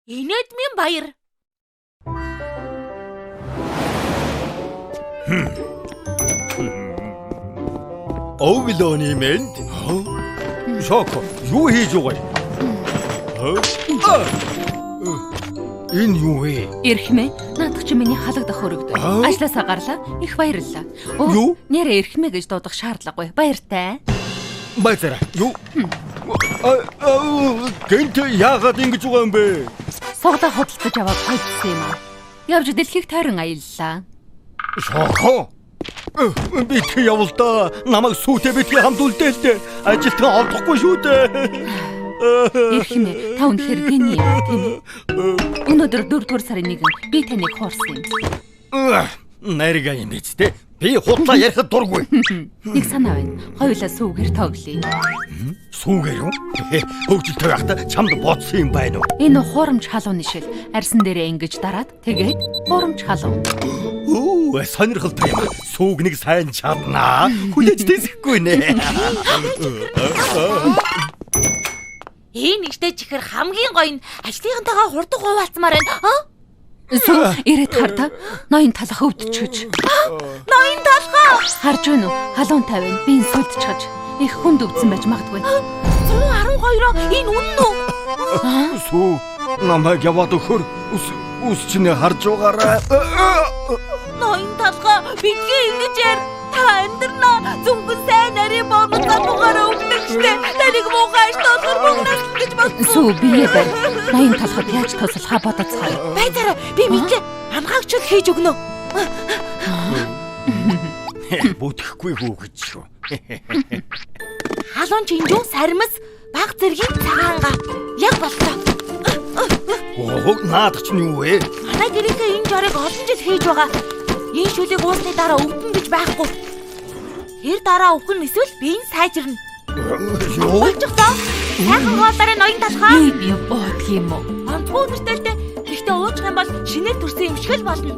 Инэдмийн баяр. Өглөөний мэнд. Шоко, юу хийж байгаа юм? Энэ юу вэ? Эрхмээ, наадах чи миний халагдах өргөд. Ажлаасаа гарлаа. Их баярлалаа. Юу? Нэрээ эрхмээ гэж дуудах шаардлагагүй. Баяртай. Баяраа. Юу? Гэнт яагаад ингэж байгаа юм бэ? Согдоо хөдөлгөж аваад хайдсан юм аа. Явж дэлхийг тойрон аяллаа. Шоко. Би тэг явал да. Намайг сүйтэй битгий хамдуулдээ л дээ. Ажилтан олдохгүй шүү дээ. Эрхмээ, та үнэхээр гений юм тийм үү? Өнөөдөр 4-р сарын 1 би таныг хуурсан юм. Нарга юм биз дээ. Би худлаа ярихад дургүй. Нэг санаа байна. Хоёулаа сүүгээр тоглоё. Сүүгээр юу? Хөвгөлтэй байхдаа чамд бодсон юм байна уу? Энэ хуурамч халууны шил арьсан дээрээ ингэж дараад тэгээд хуурамч халуун. Оо, сонирхолтой юм. Сүүг нэг сайн чаднаа. Хүлээж дэсэхгүй нэ. Энэ ихтэй чихэр хамгийн гоё нь ажлынхантайгаа хурдан хуваалцмаар байна. Сүү ирээд хардаа ноён талах өвдчихөж. Ноён талхаа. Харж байна уу? Халуунтай байна. Би энэ сүлдчихэж. Их хүнд өвдсөн байж магадгүй. 112-оо энэ үнэн үү? Сүү, намайг яваад өгөхөр. Үс чинь харж байгаарай. Ноён талхаа бидний ингэж яар. Та амьдрнаа зүнгэн сайн нарийн боомцоо бугаараа өгдөгчтэй. Таныг муухай штоосор мөнгнөс гэж бодсон. Сүү бие байна. Ноён талхад яаж туслахаа бодоцгоо. Баяраа би мэдлээ. Амгаагчл хийж өгнө. Бүтэхгүй хүү гэж шүү. Халуун чинжүү сармас баг зэргийн цагаанга яг боллоо. Оо, наадах чинь юу вэ? Манай гэрээтэй энэ жорыг олон жил хийж байгаа. Энэ шүлийг уусны дараа өвдөн гэж байхгүй. Тэр дараа өвгөн эсвэл би энэ сайжирна. Юу? Болчихлоо. Сайхан хоолоорой ноён талхаа. Би бодлоо юм уу? Онцгой өнөртөлтэй. Гэхдээ уучих юм бол шинээр төрсөн юм шиг л болно.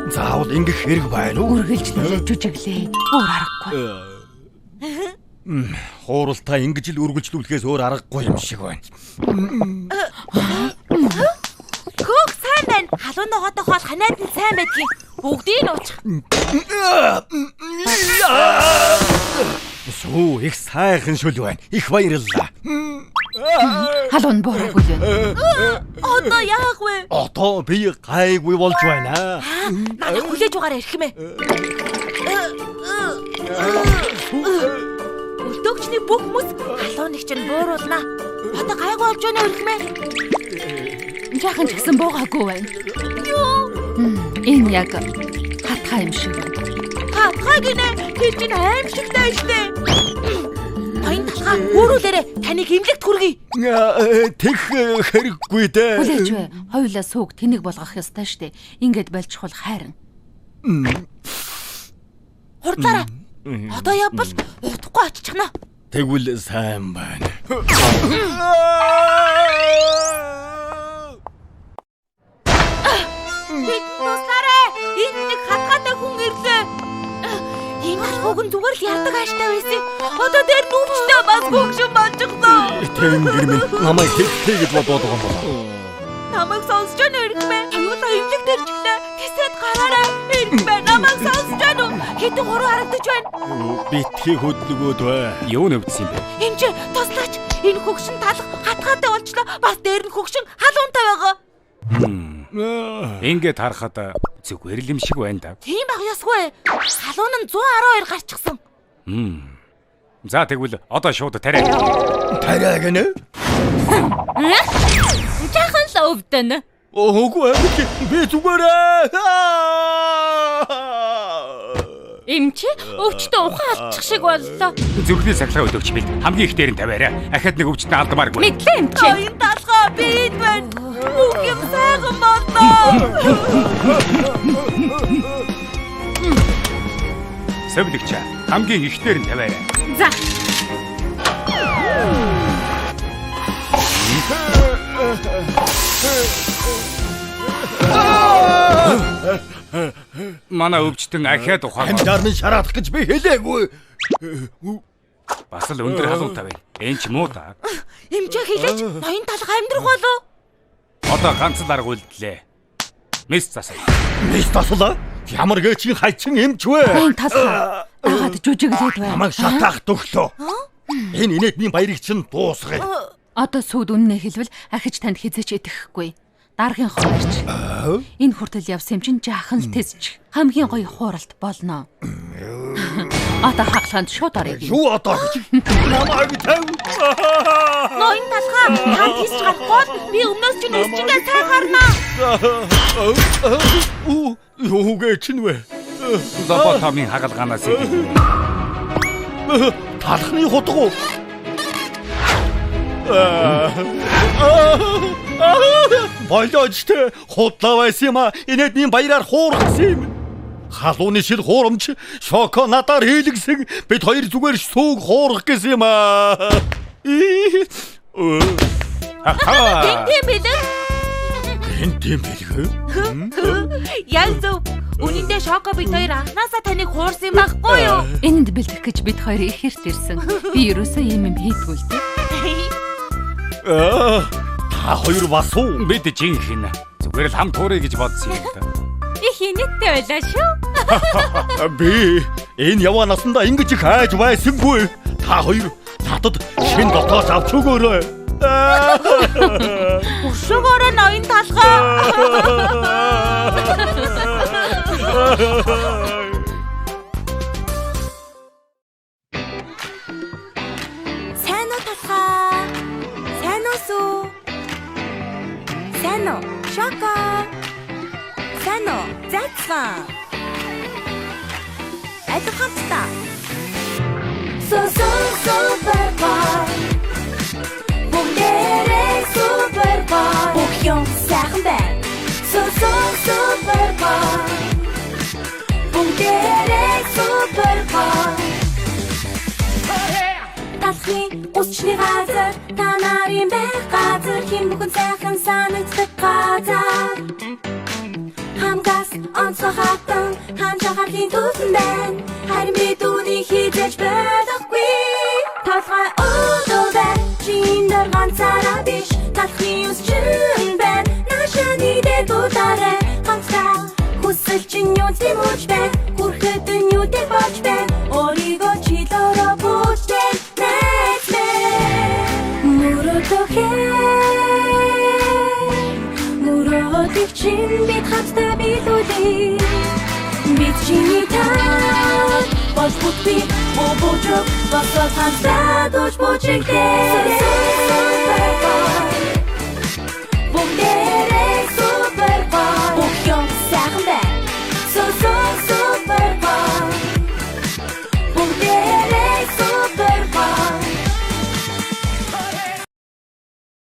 Заавал ингэх хэрэг байна уу? Үргэлжлүүлээ жүжиглээ. Өөр аргагүй. Хууралтаа ингэж л үргэлжлүүлэхээс өөр аргагүй юм шиг байна. Хөөх сайн байна. Халуун ногоотой хоол ханаад нь сайн байдгийг бүгдийг нь уучих. Сүү их сайхан шүл байна. Их баярлалаа. Халуун боороогүй байна. Одоо яах вэ? Одоо би гайгүй болж байна. Надад хүлээж угаараа ирхмээ. Өлтөөгчний бүх хүмүүс халууныг чинь бууруулнаа. Одоо гайгүй болж байна ирхмээ. Яхан ч гэсэн буугаагүй байна. Юу? Энэ яг хатхаа юм шиг байна. Хатхаа гинэ. Тэр чинь аимшигтай штэ. Ноён талхаа өөрөөлөөрэй. Таныг имлэгт хүргэе. Тэг хэрэггүй дээ. Хүлээж бай. Хоёулаа сууг тэнэг болгох ёстой штэ. Ингээд болчихвол хайран. Хурдлаарай. Одоо явбал удахгүй очихно. Тэгвэл сайн байна. Бид туслаарай. Энэ нэг хатгаатай хүн ирлээ. Энэ хогон зүгээр л ярдаг ааштай байсан. Одоо дээр нүвчтэй бас хөгшин болчихлоо. Тэнгэр минь намайг хэлтэй гэж бодоод байгаа юм байна. Намайг сонсож байна иргмээ. Аюулаа имлэг дэрчгнэ. Тэсэд гараарай. Иргмээ намайг сонсож байна уу? Хэдэн хуруу харагдаж байна. Битгий хөдөлгөөд бай. Юу нөвдсөн юм бэ? Энд чи туслаач. Энэ хөгшин талах хатгаатай болчлоо. Бас дээр нь хөгшин халуунтай байгаа. Ингээд харахад зүгээр л юм шиг байна да. Тийм баг ясгүй. Халуун нь 112 гарчихсан. За тэгвэл одоо шууд тариа. Тариа гэнэ? Жахан л өвдөн. Үгүй би зүгээрээ. Эмчи өвчтөө ухаан алдчих шиг боллоо. Зүрхний сахилгаа өдөгч бил хамгийн их дээр нь тавиараа. Ахад нэг өвчтөд алдмааргүй. Мэдлээ эмчи. Ноён талхаа би энэ байна. Бүх юм сайхан боллоо. Сэвлэгч хамгийн их дээр нь тавиараа. За. Манай өвчтөн ахаад ухаан. Амьдаар минь шараадах гэж би хэлээгүй. Бас л өндөр халуутай байна. Энд ч муу та. Эмчээ хэлээч ноён талхаа амьдрах болов. Одоо ганц дарга үлдлээ. Мис засаа. Мис таслаа. Ямар гээчийн хайчин эмч вэ? Айн талхаа. Агаад жүжиглээд байна. Намайг шатаах төглөө. Энэ инээдний баярыг чинь дуусгая. Одоо сүйд үннээ хэлвэл ахиж танд хизээч идэхгүй. Даргын хойрч. Энэ хүртэл явсан юм чинь жаахан л тэсч. Хамгийн гоё хууралт болно. Одоо хаглаханд шууд орё. Юу одоо гэж? Намайг тав. Ноён талхаа хамт хийж гарахгүй би өмнөөс чинь үсчигээ сайн харнаа. Юу гэж вэ? Зоботомын хагалгаанаас идэв. Талхны хутгуу. Болоочтой худлаа байсан юм а. Инээдний баяраар хуургасан юм. Халууны шил хуурамч шоколадаар хийлгсэн бид хоёр зүгээр сүүг хуурах гэсэн юм а. Тийм бэлэн. Тийм бэлгөө. Яа зөв. Үнэндээ шоко бид хоёр анхнаасаа таныг хуурсан юм байхгүй юу? Энд бэлдэх гэж бид хоёр ихэрт ирсэн. Би ерөөсөө юм хийдгүй л дээ. Та хоёр бас уу? Бид жинхэнэ. Зүгээр л хам туурай гэж бодсон юм да. Их хинэттэй байлаа шүү. Би энэ яваа насандаа ингэж их хайж байсангүй. Та хоёр татад шин дотоос авч өгөөрэй. Өшөөгөөрөө ноён талхаа. Сайн уу талхаа? Сайн уу сүү? Сайн уу? Шоко. Сайн уу? Зацсан. Это хамста. Суперкар. Бүгдээрээ суперкар. Бүх юм сайхан байна. Суперкар. Бүгдээрээ суперкар. Талхны усчны газар, та нарын байх газар, хин бүхэн сайхан санагддаг газар. Хамгаас онцгой хатан, ханчахарлын тусан байна. Харин бид үүнийг хизээж байхгүй. Талхай өдөө байна, чин дөр ганцаараа биш. Талхны усчин байна, наашааны дээд удаарай. Ганцаа хүсэл чин юу зэмүүлж байна. Хүрэхэд нь юу дээр болж байна. Өөрийгөө чилөөрөө бүтээн Муротыг чин бид хатта билүүлээ. Бид чиний таа болж бүтгэв, бобожог, босоод хамтраад уж бочигдээ.